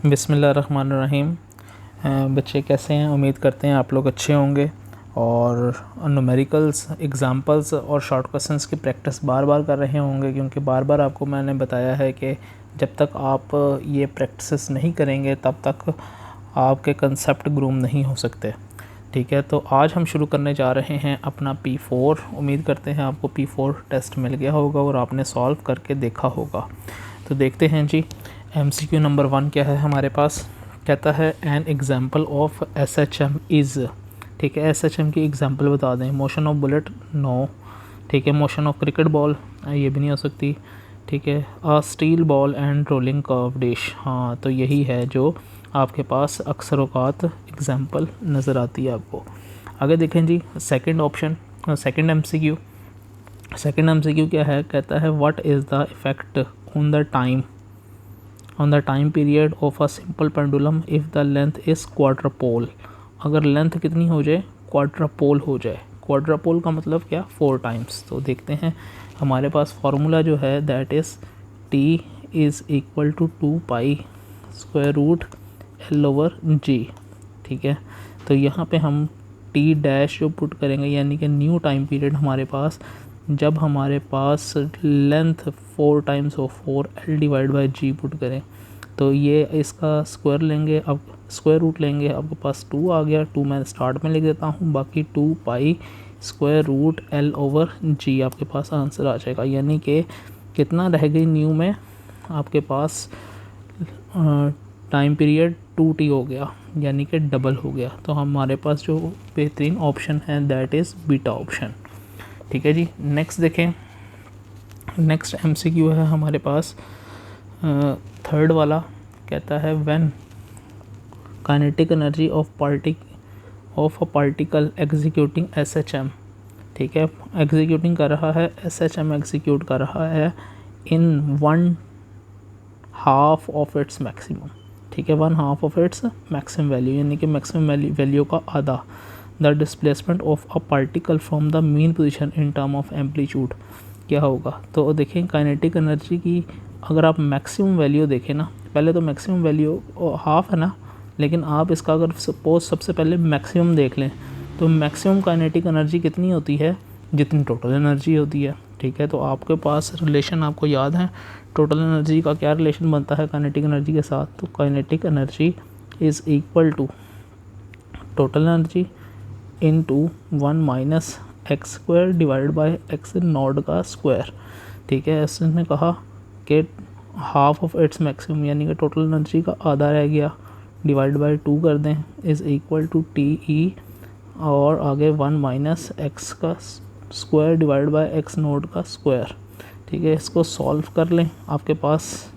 बिस्मिल्लाहिर्रहमानिर्रहीम। बच्चे कैसे हैं? उम्मीद करते हैं आप लोग अच्छे होंगे और न्यूमेरिकल्स, एग्ज़ाम्पल्स और शॉर्ट क्वेश्चंस की प्रैक्टिस बार बार कर रहे होंगे, क्योंकि बार बार आपको मैंने बताया है कि जब तक आप ये प्रैक्टिस नहीं करेंगे तब तक आपके कंसेप्ट ग्रूम नहीं हो सकते। ठीक है, तो आज हम शुरू करने जा रहे हैं अपना P4। उम्मीद करते हैं आपको P4 टेस्ट मिल गया होगा और आपने सॉल्व करके देखा होगा। तो देखते हैं जी, MCQ नंबर 1 क्या है हमारे पास। कहता है an example of SHM is. ठीक है, SHM की एग्जाम्पल बता दें। Motion of bullet, no. ठीक है, मोशन ऑफ क्रिकेट बॉल, ये भी नहीं हो सकती। ठीक है, a steel ball and rolling curve dish, हाँ तो यही है जो आपके पास अक्सर औकात एग्जाम्पल नज़र आती है आपको। आगे देखें जी, second option, second MCQ। Second MCQ क्या है? कहता है what is the effect on the time period of a simple pendulum if the length is quadruple. अगर लेंथ कितनी हो जाए? क्वाड्रपोल हो जाए। क्वाड्रपोल का मतलब क्या? 4 टाइम्स। तो देखते हैं, हमारे पास फार्मूला जो है that is T is equal to 2 pi square root L/G। ठीक है, तो यहाँ पे हम T डैश जो पुट करेंगे, यानी कि न्यू टाइम पीरियड हमारे पास, जब हमारे पास length 4 times of 4L/G put करें तो ये इसका स्क्वायर लेंगे, अब स्क्वायर रूट लेंगे, आपके पास 2 आ गया। 2 मैं स्टार्ट में लिख देता हूँ, बाकी 2 पाई स्क्वायर रूट L/G आपके पास आंसर आ जाएगा। यानी कि कितना रह गई न्यू में आपके पास? टाइम पीरियड 2T हो गया, यानी कि डबल हो गया। तो हमारे पास जो बेहतरीन ऑप्शन है दैट इज़ बीटा ऑप्शन। ठीक है जी, नेक्स्ट देखें। नेक्स्ट MCQ है हमारे पास थर्ड वाला। कहता है when kinetic energy of a particle executing SHM। ठीक है, एग्जीक्यूटिंग कर रहा है, SHM एग्जीक्यूट कर रहा है इन 1/2 ऑफ इट्स मैक्सिमम। ठीक है, 1/2 ऑफ इट्स मैक्सिमम वैल्यू, यानी कि मैक्सिमम वैल्यू का आधा। The displacement of a particle from the mean position in term of amplitude क्या होगा? तो देखें, काइनेटिक एनर्जी की अगर आप मैक्सिमम वैल्यू देखें ना, पहले तो मैक्सिमम वैल्यू हाफ है ना, लेकिन आप इसका अगर सपोज सबसे पहले मैक्सिमम देख लें तो मैक्सिमम काइनेटिक एनर्जी कितनी होती है? जितनी टोटल एनर्जी होती है। ठीक है, तो आपके पास रिलेशन आपको याद है, टोटल एनर्जी का क्या रिलेशन बनता है काइनेटिक एनर्जी के साथ? तो kinetic energy is equal to total energy into 1 minus X square divide by X not का स्क्वायर। ठीक है, इसने कहा कि हाफ ऑफ इट्स मैक्सिमम, यानी कि टोटल एनर्जी का आधा रह गया, डिवाइड बाय 2 कर दें, इज़ इक्वल टू TE और आगे 1 माइनस एक्स का square divide by X not का स्क्वायर। ठीक है, इसको सॉल्व कर लें, आपके पास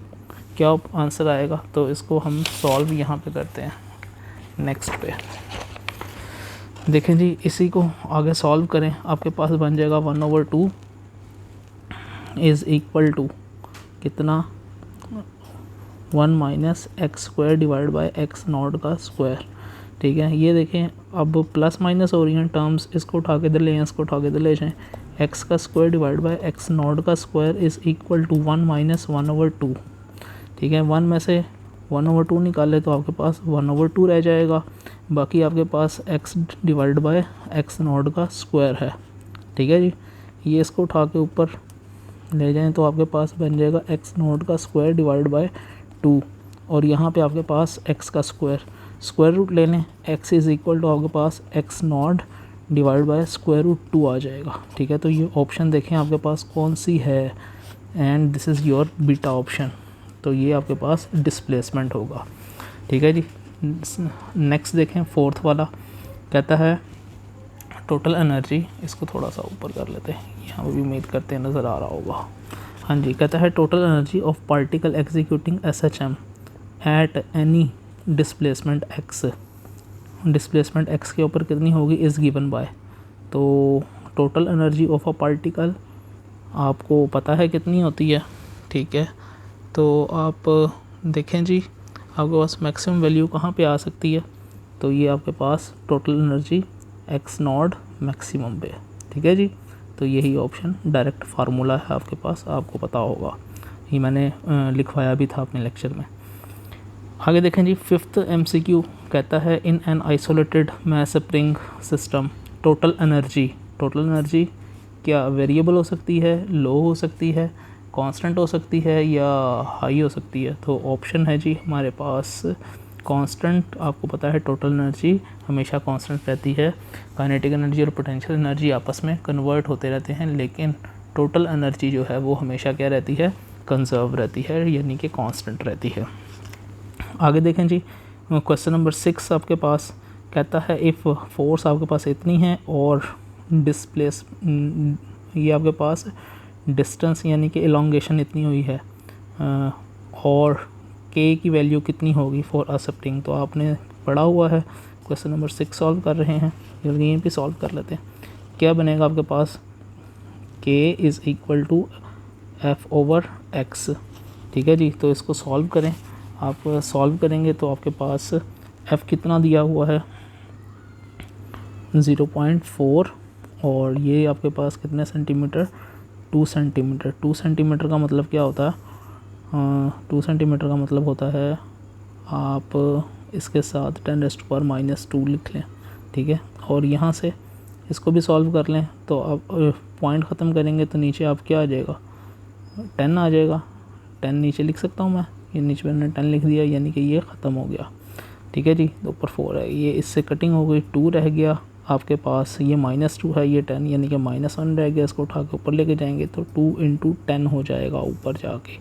क्या आंसर आएगा? तो इसको हम सॉल्व यहाँ पे करते हैं नेक्स्ट पे। देखें जी, इसी को आगे सॉल्व करें, आपके पास बन जाएगा 1/2 इज़ इक्वल टू कितना? 1 minus X square divide by X not का स्क्वायर। ठीक है, ये देखें अब प्लस माइनस हो रही हैं टर्म्स, इसको उठा के इधर ले जाएँ, इसको उठा के इधर ले जाएँ। एक्स का square divide by X not का square is equal to 1 minus 1/2। ठीक है, 1 में से 1/2 निकाले तो आपके पास 1/2 रह जाएगा, बाकी आपके पास x divide by X not का स्क्वायर है। ठीक है जी, ये इसको उठा के ऊपर ले जाएं तो आपके पास बन जाएगा एक्स नॉट का स्क्वायर डिवाइड बाय 2, और यहाँ पे आपके पास x का स्क्वायर रूट ले लें, x इज़ इक्वल टू आपके पास x not divide by square root 2 आ जाएगा। ठीक है, तो ये ऑप्शन देखें आपके पास कौन सी है, and this is your beta option. तो ये आपके पास डिस्प्लेसमेंट होगा। ठीक है जी, नेक्स्ट देखें फोर्थ वाला। कहता है टोटल एनर्जी, इसको थोड़ा सा ऊपर कर लेते हैं, यहाँ भी उम्मीद करते हैं नज़र आ रहा होगा। हाँ जी, कहता है total energy of particle executing SHM at any displacement x। Displacement x के ऊपर कितनी होगी? Is given by. तो total energy of a particle आपको पता है कितनी होती है। ठीक है, तो आप देखें जी, आपके पास मैक्सिमम वैल्यू कहाँ पे आ सकती है? तो ये आपके पास total energy X not maximum पे। ठीक है जी, तो यही ऑप्शन डायरेक्ट फार्मूला है आपके पास, आपको पता होगा, ये मैंने लिखवाया भी था अपने लेक्चर में। आगे देखें जी, फिफ्थ MCQ कहता है in an isolated mass spring system total energy क्या वेरिएबल हो सकती है, लो हो सकती है, कांस्टेंट हो सकती है या हाई हो सकती है। तो ऑप्शन है जी हमारे पास कांस्टेंट। आपको पता है टोटल एनर्जी हमेशा कांस्टेंट रहती है। काइनेटिक एनर्जी और पोटेंशियल एनर्जी आपस में कन्वर्ट होते रहते हैं, लेकिन टोटल एनर्जी जो है वो हमेशा क्या रहती है, कंजर्व रहती है, यानी कि कांस्टेंट रहती है। आगे देखें जी, क्वेश्चन नंबर 6 आपके पास कहता है इफ़ फोर्स आपके पास इतनी है और डिस्प्लेस ये आपके पास डिस्टेंस यानी कि एलोंगेशन इतनी हुई है और के की वैल्यू कितनी होगी फॉर अ स्प्रिंग। तो आपने पढ़ा हुआ है, क्वेश्चन नंबर 6 सॉल्व कर रहे हैं, जल्दी यहीं पे सॉल्व कर लेते हैं। क्या बनेगा आपके पास, के इज़ इक्वल टू F/x। ठीक है जी, तो इसको सॉल्व करें। आप सॉल्व करेंगे तो आपके पास F कितना दिया हुआ है 0.4 और ये आपके पास कितने सेंटीमीटर, 2 सेंटीमीटर। 2 सेंटीमीटर का मतलब क्या होता है, 2 सेंटीमीटर का मतलब होता है आप इसके साथ 10⁻⁻² लिख लें। ठीक है, और यहाँ से इसको भी सॉल्व कर लें तो अब पॉइंट ख़त्म करेंगे तो नीचे आप क्या आ जाएगा, 10 आ जाएगा। 10 नीचे लिख सकता हूँ मैं, ये नीचे मैंने 10 लिख दिया, यानी कि ये ख़त्म हो गया। ठीक है जी, तो ऊपर 4 है, ये इससे कटिंग हो गई, 2 रह गया आपके पास, ये -2 है, ये 10 यानी कि -1 रह गया। इसको उठा के ऊपर लेके जाएंगे तो 2 × 10 हो जाएगा ऊपर जाके।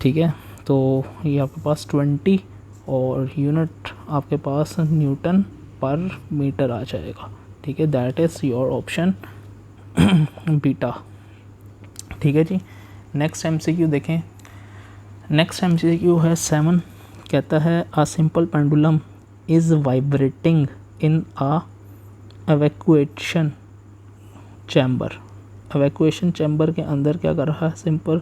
ठीक है, तो ये आपके पास 20 और यूनिट आपके पास न्यूटन पर मीटर आ जाएगा। ठीक है, that is your option beta. ठीक है जी, नेक्स्ट MCQ देखें। नेक्स्ट MCQ है 7, कहता है अ simple pendulum is vibrating in a evacuation chamber. Evacuation chamber के अंदर क्या कर रहा है, सिंपल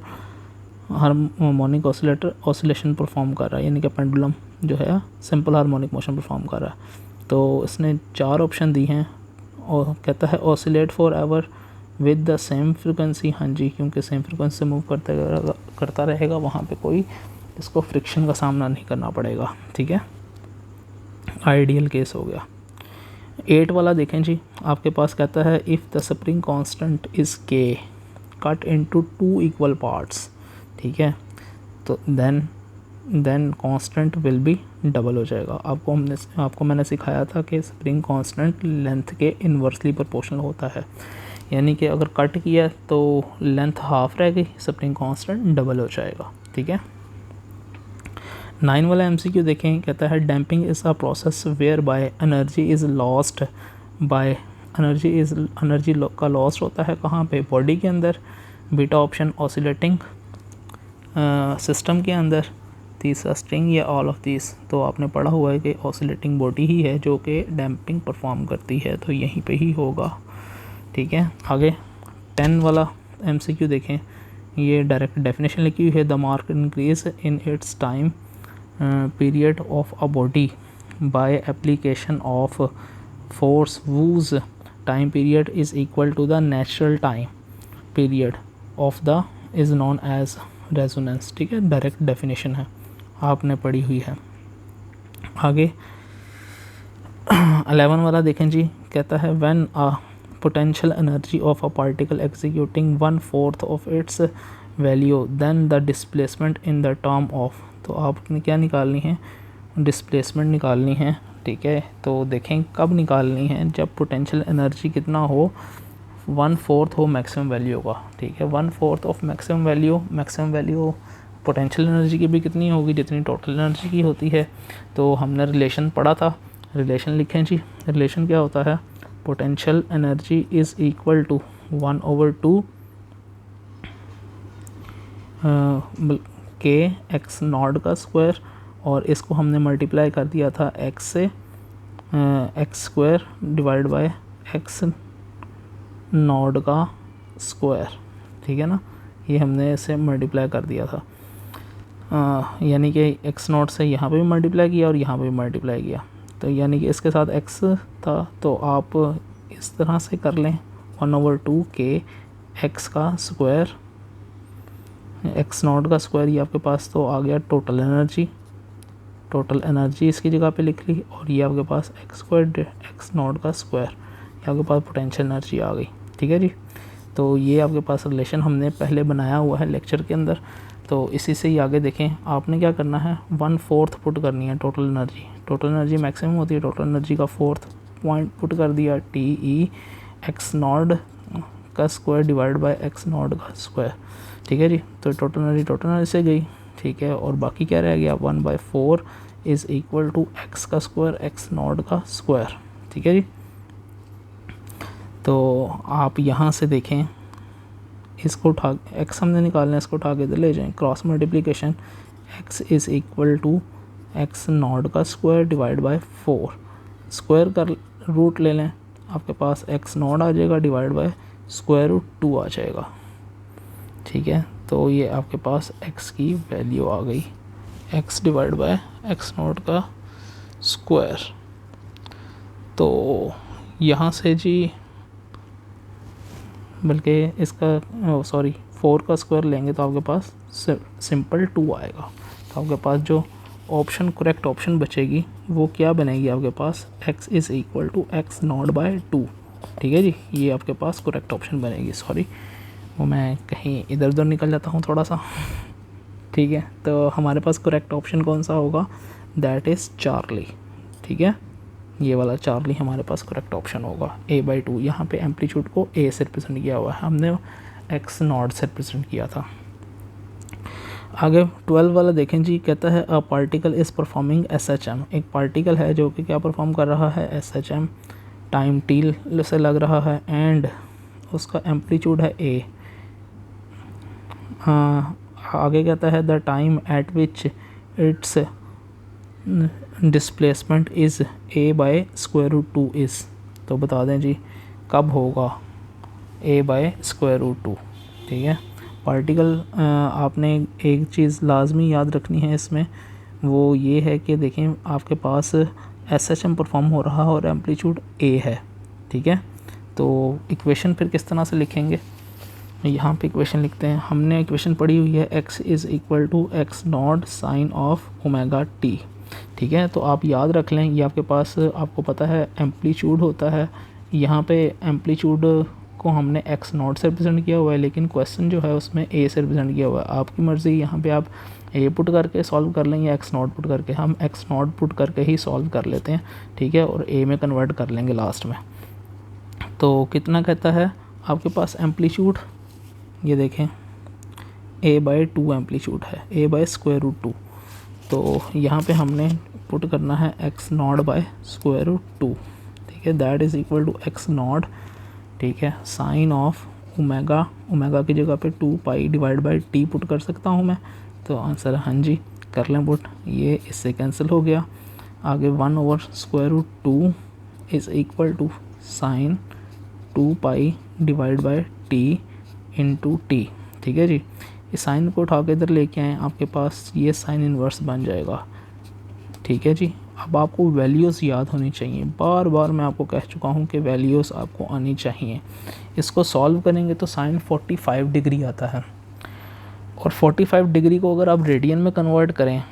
हार्मोनिक ऑसिलेशन परफॉर्म कर रहा है, यानी कि पेंडुलम जो है सिंपल हार्मोनिक मोशन परफॉर्म कर रहा है। तो इसने 4 ऑप्शन दी हैं और कहता है oscillate for ever with the same frequency. हाँ जी, क्योंकि सेम फ्रिक्वेंसी से मूव करता रहेगा, वहाँ पे कोई इसको फ्रिक्शन का सामना नहीं करना पड़ेगा। ठीक है, आइडियल केस हो गया। 8 वाला देखें जी, आपके पास कहता है if the spring constant is k cut into 2 equal parts. ठीक है, तो then constant will be double हो जाएगा। आपको मैंने सिखाया था कि स्प्रिंग कांस्टेंट लेंथ के इन्वर्सली प्रोपोर्शनल होता है, यानी कि अगर कट किया तो लेंथ हाफ रह गई, स्प्रिंग कांस्टेंट डबल हो जाएगा। ठीक है, 9 वाला MCQ देखें, कहता है damping is a process where by energy is lost by energy का लॉस्ट होता है कहाँ पे, बॉडी के अंदर। बीटा ऑप्शन ऑसिलेटिंग सिस्टम के अंदर, तीसरा स्ट्रिंग या ऑल ऑफ दिस। तो आपने पढ़ा हुआ है कि ऑसिलेटिंग बॉडी ही है जो कि डैम्पिंग परफॉर्म करती है, तो यहीं पे ही होगा। ठीक है, आगे 10 वाला MCQ देखें, ये डायरेक्ट डेफिनेशन लिखी हुई है, the mark increase in its time period of a body by application of force whose time period is equal to the natural time period of the is known as resonance. ठीक है, direct definition है, आपने पढ़ी हुई है। आगे 11 वाला देखें जी, कहता है when a potential energy of a particle executing 1/4 of its value then the displacement in the term of. तो आपने क्या निकालनी है, डिस्प्लेसमेंट निकालनी है। ठीक है, तो देखें कब निकालनी है, जब पोटेंशियल एनर्जी कितना हो, 1/4 हो मैक्सिमम वैल्यू का। ठीक है, 1/4 of maximum value potential energy की भी कितनी होगी, जितनी टोटल एनर्जी की होती है। तो हमने रिलेशन पढ़ा था, रिलेशन लिखें जी। रिलेशन क्या होता है, potential energy is equal to 1/2 k x not का स्क्वायर, और इसको हमने मल्टीप्लाई कर दिया था एक्स से, x square divide by X not का स्क्वायर। ठीक है ना, ये हमने इसे मल्टीप्लाई कर दिया था, यानी कि एक्स नॉट से यहाँ पे भी मल्टीप्लाई किया और यहाँ पे भी मल्टीप्लाई किया, तो यानी कि इसके साथ एक्स था, तो आप इस तरह से कर लें 1/2 के एक्स का स्क्वायर, एक्स नॉट का स्क्वायर, ये आपके पास तो आ गया टोटल एनर्जी। टोटल एनर्जी इसकी जगह पे लिख ली, और ये आपके पास एक्स स्क्वायर एक्स नॉट का स्क्वायर, ये आपके पास पोटेंशियल एनर्जी आ गई। ठीक है जी, तो ये आपके पास रिलेशन हमने पहले बनाया हुआ है लेक्चर के अंदर। तो इसी से ही आगे देखें, आपने क्या करना है, 1/4 पुट करनी है total energy. Total energy maximum होती है, टोटल एनर्जी का 4th पॉइंट पुट कर दिया, टी ई एक्स नॉट का square divide by X not का स्क्वायर। ठीक है जी, तो टोटल एनर्जी से गई। ठीक है, और बाकी क्या रह गया, 1/4 इज़ इक्वल टू एक्स का स्क्वायर एक्स नॉट का स्क्वायर। ठीक है जी, तो आप यहाँ से देखें, इसको उठा एक्स हमने निकालना है, इसको उठा के इधर ले जाएं, cross multiplication x is equal to x not का स्क्वायर डिवाइड बाय 4, स्क्वायर का रूट ले लें, आपके पास एक्स नॉट आ जाएगा डिवाइड बाय स्क्वायर रूट 2 आ जाएगा। ठीक है, तो ये आपके पास एक्स की वैल्यू आ गई, x divide by X not का स्क्वायर। तो यहाँ से जी, बल्कि इसका 4 का स्क्वायर लेंगे तो आपके पास सिंपल 2 आएगा। तो आपके पास जो ऑप्शन करेक्ट ऑप्शन बचेगी वो क्या बनेगी, आपके पास x is equal to x not by 2। ठीक है जी, ये आपके पास करेक्ट ऑप्शन बनेगी। सॉरी, वो मैं कहीं इधर उधर निकल जाता हूँ थोड़ा सा। ठीक है, तो हमारे पास करेक्ट ऑप्शन कौन सा होगा, दैट इज़ चार्ली। ठीक है, ये वाला चार्ली हमारे पास करेक्ट ऑप्शन होगा, a/2। यहाँ पे एम्पलीट्यूड को a से रिप्रेजेंट किया हुआ है, हमने एक्स नॉट से रिप्रेजेंट किया था। आगे 12 वाला देखें जी, कहता है a particle is performing SHM। एक पार्टिकल है जो कि क्या परफॉर्म कर रहा है, SHM, टाइम t से लग रहा है, एंड उसका एम्पलीट्यूड है a। आगे कहता है the time eight which it's displacement is a/√2 is. तो बता दें जी कब होगा a/√2। ठीक है, पार्टिकल आपने एक चीज़ लाजमी याद रखनी है इसमें, वो ये है कि देखें आपके पास SHM परफॉर्म हो रहा है और एम्पलीट्यूड a है। ठीक है, तो इक्वेशन फिर किस तरह से लिखेंगे, यहाँ पे इक्वेशन लिखते हैं। हमने इक्वेशन पढ़ी हुई है x is equal to x not sine of omega t। ठीक है, तो आप याद रख लें, ये आपके पास आपको पता है एम्पलीट्यूड होता है, यहाँ पे एम्पलीट्यूड को हमने एक्स नॉट से रिप्रेजेंट किया हुआ है, लेकिन क्वेश्चन जो है उसमें a से रिप्रेजेंट किया हुआ है। आपकी मर्ज़ी, यहाँ पे आप a पुट करके सॉल्व कर लें या एक्स नॉट पुट करके। हम एक्स नॉट पुट करके ही सॉल्व कर लेते हैं। ठीक है, और a में कन्वर्ट कर लेंगे लास्ट में। तो कितना कहता है आपके पास एम्पलीट्यूड, ये देखें a/2 एम्पलीट्यूड है, a/√2। तो यहाँ पे हमने पुट करना है एक्स नॉट बाय √2। ठीक है, that is equal to x not, ठीक है, साइन ऑफ ओमेगा, ओमेगा की जगह पे 2π डिवाइड बाय t पुट कर सकता हूँ मैं। तो आंसर हाँ जी, कर लें पुट, ये इससे कैंसिल हो गया। आगे 1/√2 is equal to sine 2π divide by t into T. ठीक है जी, इस साइन को उठा के इधर लेके आएँ, आपके पास ये साइन इन्वर्स बन जाएगा। ठीक है जी, अब आपको वैल्यूज़ याद होनी चाहिए, बार बार मैं आपको कह चुका हूँ कि वैल्यूज़ आपको आनी चाहिए। इसको सॉल्व करेंगे तो साइन 45 डिग्री आता है, और 45 डिग्री को अगर आप रेडियन में कन्वर्ट करें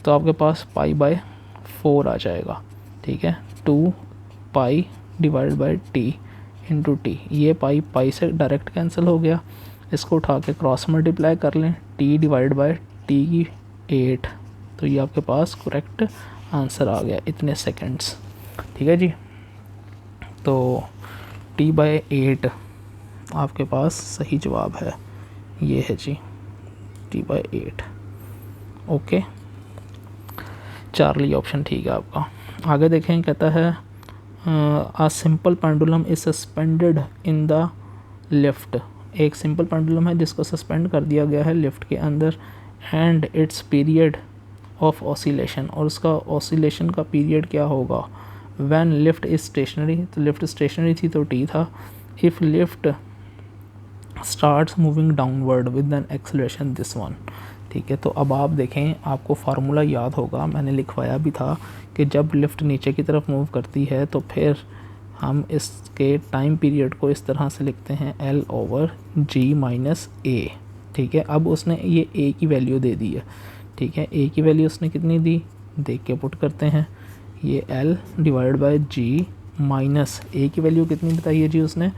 तो आपके पास π/4 आ जाएगा। ठीक है, 2π divide by T into T, ये पाई से डायरेक्ट कैंसिल हो गया। इसको उठा के क्रॉस मल्टीप्लाई कर लें, t डिवाइड बाई टी की 8, तो ये आपके पास करेक्ट आंसर आ गया, इतने सेकंड्स। ठीक है जी, तो t/8 आपके पास सही जवाब है, ये है जी t/8। ओके, चार्ली ऑप्शन ठीक है आपका। आगे देखें, कहता है a simple pendulum is suspended in the lift. एक सिंपल पेंडुलम है जिसको सस्पेंड कर दिया गया है लिफ्ट के अंदर, and it's period of oscillation, और उसका ऑसिलेशन का पीरियड क्या होगा, व्हेन लिफ्ट इज स्टेशनरी, तो लिफ्ट स्टेशनरी थी तो टी था, if lift starts moving downward with an acceleration this one. ठीक है, तो अब आप देखें, आपको फार्मूला याद होगा, मैंने लिखवाया भी था कि जब लिफ्ट नीचे की तरफ मूव करती है तो फिर हम इसके टाइम पीरियड को इस तरह से लिखते हैं L/G - A। ठीक है, अब उसने ये A की वैल्यू दे दी है। ठीक है, A की वैल्यू उसने कितनी दी, देख के पुट करते हैं। ये L divide by G minus A की वैल्यू कितनी बताई है जी उसने,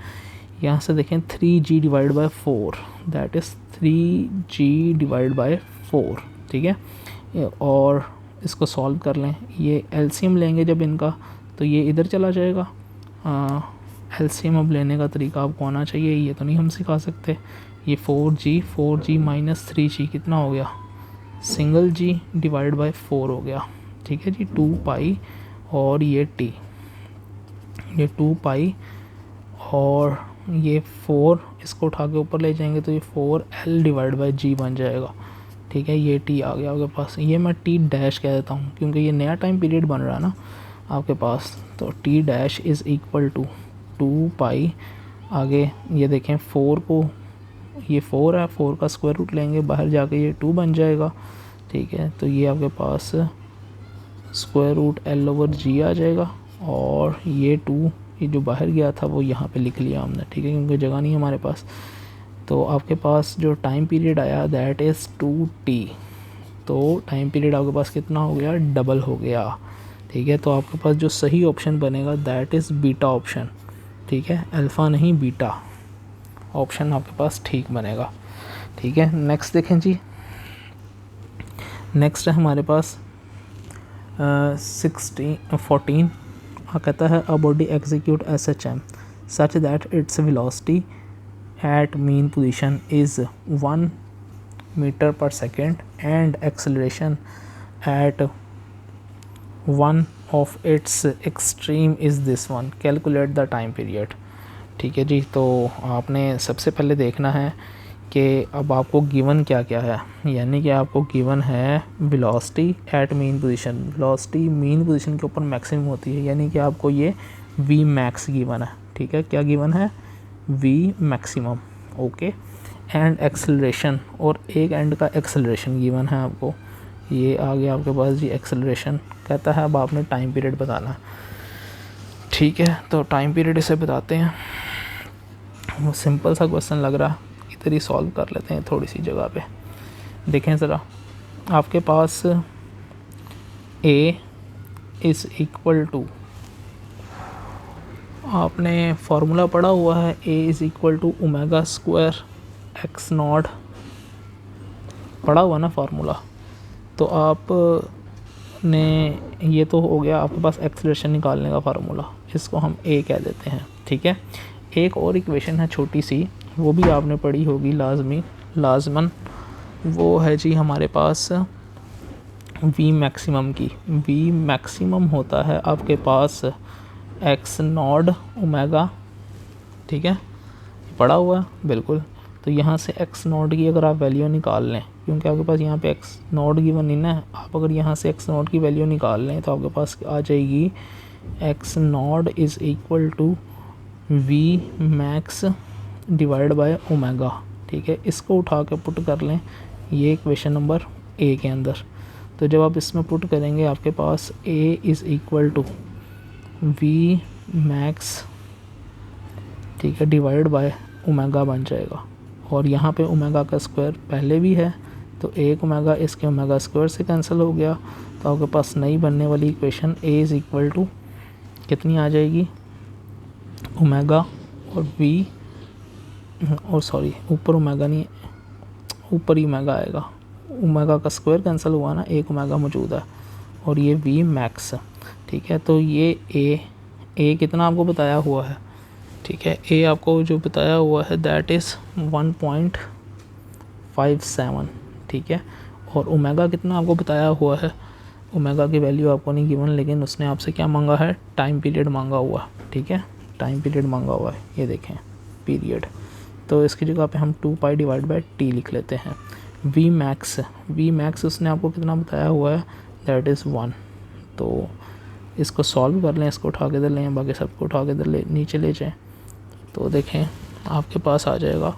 यहाँ से देखें 3G divide by 4, that is 3G divide by 4, ठीक है। और इसको सॉल्व कर लें, ये एलसीएम लेंगे जब इनका तो ये इधर चला जाएगा। एलसीएम अब लेने का तरीका आपको आना चाहिए, ये तो नहीं हम सिखा सकते। ये 4G माइनस 3G कितना हो गया, सिंगल G डिवाइड बाय 4 हो गया, ठीक है जी, 2 पाई और ये T, ये 2 पाई और ये 4, इसको उठा के ऊपर ले जाएंगे तो ये 4L डिवाइड बाय G बन जाएगा, ठीक है। ये T आ गया आपके पास, ये मैं T डैश कह देता हूँ क्योंकि ये नया टाइम पीरियड बन रहा है ना आपके पास। तो T dash is equal to 2 pi, आगे ये देखें 4 को, ये 4 है, 4 का स्क्वायर रूट लेंगे, बाहर जाके ये 2 बन जाएगा, ठीक है। तो ये आपके पास square root L over G आ जाएगा और ये 2, ये जो बाहर गया था वो यहाँ पे लिख लिया हमने, ठीक है, क्योंकि जगह नहीं है हमारे पास। तो आपके पास जो टाइम पीरियड आया दैट इज़ 2T, तो टाइम पीरियड आपके पास कितना हो गया, डबल हो गया, ठीक है। तो आपके पास जो सही ऑप्शन बनेगा दैट इज़ बीटा ऑप्शन, ठीक है, अल्फ़ा नहीं बीटा ऑप्शन आपके पास ठीक बनेगा, ठीक है। नेक्स्ट देखें जी, नेक्स्ट है हमारे पास 14 कहता है a body execute SHM such that its velocity at mean position is 1 metre per second and acceleration at one of its extreme is this one, calculate the time period, ठीक है जी। तो आपने सबसे पहले देखना है कि अब आपको गिवन क्या क्या है, यानी कि आपको गिवन है velocity at mean position, velocity mean position के ऊपर मैक्सिमम होती है, यानी कि आपको ये V मैक्स गिवन है, ठीक है। क्या गिवन है, V maximum, okay. And acceleration, और एक एंड का एक्सेलरेशन गिवन है आपको, ये आ गया आपके पास जी एक्सेलरेशन। कहता है अब आपने टाइम पीरियड बताना, ठीक है। तो टाइम पीरियड इसे बताते हैं, वो सिंपल सा क्वेश्चन लग रहा, इधर ही सॉल्व कर लेते हैं थोड़ी सी जगह पे। देखें ज़रा, आपके पास A इज़ इक्वल टू, आपने फार्मूला पढ़ा हुआ है, A is equal to omega square x not, पढ़ा हुआ ना फार्मूला। तो आपने, ये तो हो गया आपके पास एक्सेलरेशन निकालने का फार्मूला, इसको हम A कह देते हैं, ठीक है। एक और इक्वेशन है छोटी सी, वो भी आपने पढ़ी होगी लाजमन, वो है जी हमारे पास V मैक्सिमम की। V मैक्सिमम होता है आपके पास एक्स नॉट ओमेगा, ठीक है, पढ़ा हुआ है बिल्कुल। तो यहाँ से एक्स नॉट की अगर आप वैल्यू निकाल लें, क्योंकि आपके पास यहाँ पे एक्स नॉट गिवन नहीं ना, आप अगर यहाँ से एक्स नॉट की वैल्यू निकाल लें तो आपके पास आ जाएगी x not is equal to V max divide by omega, ठीक है। इसको उठा के पुट कर लें ये इक्वेशन नंबर A के अंदर। तो जब आप इसमें पुट करेंगे आपके पास A is equal to V max, ठीक है, डिवाइड बाय ओमेगा बन जाएगा। और यहाँ पे ओमेगा का स्क्वायर पहले भी है, तो एक ओमेगा इसके ओमेगा स्क्वायर से कैंसिल हो गया, तो आपके पास नई बनने वाली equation A is equal to कितनी आ जाएगी, ओमेगा और V, और सॉरी ऊपर ओमेगा नहीं, ऊपर ही ओमेगा आएगा, ओमेगा का स्क्वायर कैंसिल हुआ ना, एक ओमेगा मौजूद है, और ये V मैक्स, ठीक है। तो ये A कितना आपको बताया हुआ है, ठीक है, A आपको जो बताया हुआ है दैट इज़ 1.57, ठीक है। और ओमेगा कितना आपको बताया हुआ है, ओमेगा की वैल्यू आपको नहीं गिवन, लेकिन उसने आपसे क्या मांगा है, टाइम पीरियड मांगा हुआ, ठीक है, टाइम पीरियड मांगा हुआ है, ये देखें पीरियड। तो इसकी जगह पे हम 2 पाई डिवाइड बाय T लिख लेते हैं। V मैक्स उसने आपको कितना बताया हुआ है, दैट इज़ 1। तो इसको सॉल्व कर लें, इसको उठा के इधर लें, बाकी सबको उठा के इधर नीचे ले जाएं, तो देखें आपके पास आ जाएगा